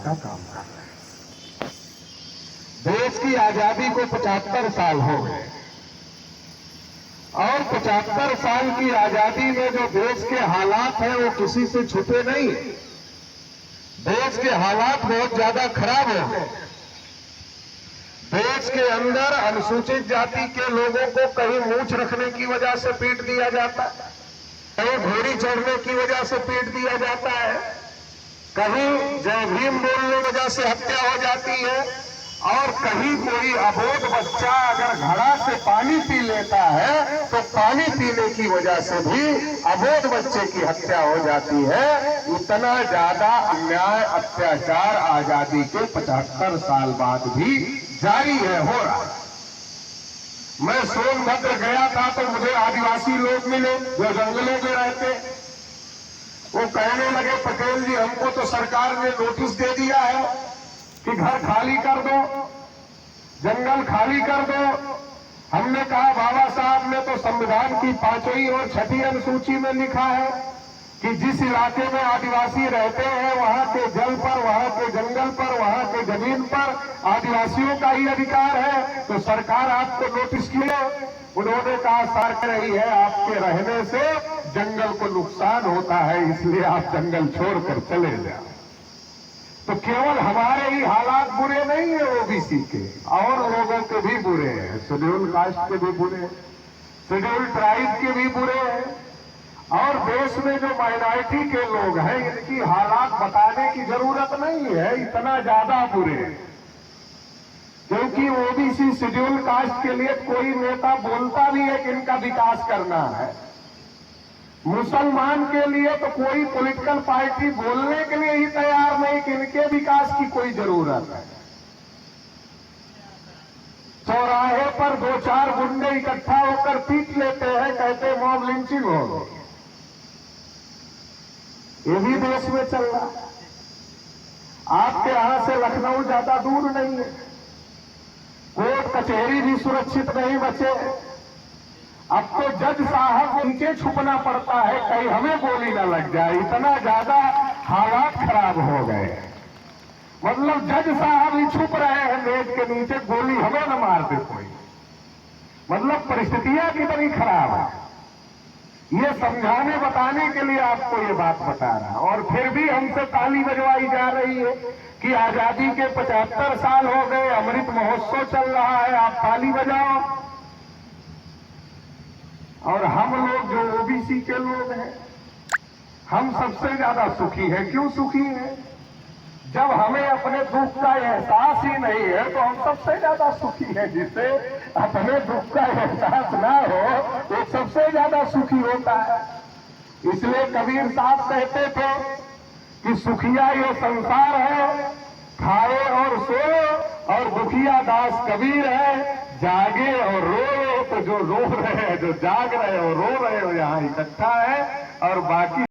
का काम कर रहे हैं। देश की आजादी को 75 साल हो गए और 75 साल की आजादी में जो देश के हालात हैं वो किसी से छुपे नहीं। देश के हालात बहुत ज्यादा खराब हो गए। देश के अंदर अनुसूचित जाति के लोगों को कहीं मूंछ रखने की वजह से पीट दिया जाता है, कहीं घोड़ी चढ़ने की वजह से पीट दिया जाता है, कहीं जय भीम बोलने की वजह से हत्या हो जाती है, और कहीं कोई अबोध बच्चा अगर घड़ा से पानी पी लेता है तो पानी पीने की वजह से भी अबोध बच्चे की हत्या हो जाती है। इतना ज्यादा अन्याय अत्याचार आजादी के 75 साल बाद भी जारी है, हो रहा है। मैं सोनभद्र गया था तो मुझे आदिवासी लोग मिले जो जंगलों में रहते। वो कहने लगे, पटेल जी हमको तो सरकार ने नोटिस दे दिया है कि घर खाली कर दो, जंगल खाली कर दो। हमने कहा बाबा साहब ने तो संविधान की 5वीं और 6ठी अनुसूची में लिखा है कि जिस इलाके में आदिवासी रहते हैं वहां के जल पर, वहां के जंगल पर, वहां के जमीन पर आदिवासियों का ही अधिकार है, तो सरकार आपको नोटिस किए। उन्होंने कहा सर कह रही है आपके रहने से जंगल को नुकसान होता है, इसलिए आप जंगल छोड़कर चले जाओ। तो केवल हमारे ही हालात बुरे नहीं है ओबीसी के, और लोगों के भी बुरे हैं, शेड्यूल कास्ट के भी बुरे हैं, शेड्यूल ट्राइब के भी बुरे हैं, और देश में जो माइनॉरिटी के लोग हैं इनकी हालात बताने की जरूरत नहीं है, इतना ज्यादा बुरे हैं। क्योंकि ओबीसी शेड्यूल कास्ट के लिए कोई नेता बोलता भी है कि इनका विकास करना है। मुसलमान के लिए तो कोई पॉलिटिकल पार्टी बोलने के लिए ही तैयार नहीं कि इनके विकास की कोई जरूरत है। चौराहे पर 2-4 गुंडे इकट्ठा होकर पीट लेते हैं, कहते मॉब लिंचिंग हो गई। ये भी देश में चल रहा है। आपके यहां से लखनऊ ज्यादा दूर नहीं है, कोर्ट कचहरी भी सुरक्षित नहीं बचे। अब तो जज साहब को नीचे छुपना पड़ता है कहीं हमें गोली न लग जाए, इतना ज्यादा हालात खराब हो गए। मतलब जज साहब ही छुप रहे हैं मेज के नीचे, गोली हमें न मार दे कोई। मतलब परिस्थितियां कितनी खराब है, ये समझाने बताने के लिए आपको ये बात बता रहा। और फिर भी हमसे ताली बजवाई जा रही है कि आजादी के 75 साल हो गए, अमृत महोत्सव चल रहा है, आप ताली बजाओ। और हम लोग जो ओबीसी के लोग हैं हम सबसे ज्यादा सुखी हैं। क्यों सुखी हैं? जब हमें अपने दुख का एहसास ही नहीं है तो हम सबसे ज्यादा सुखी हैं। जिसे अपने दुख का एहसास ना हो वो सबसे ज्यादा सुखी होता है। इसलिए कबीर साहब कहते थे कि सुखिया ये संसार है, खाए और सोए, और दुखिया दास कबीर है, जागे और रोए। तो जो रो रहे हैं, जो जाग रहे हो, रो रहे हो, यहाँ इकट्ठा है, और बाकी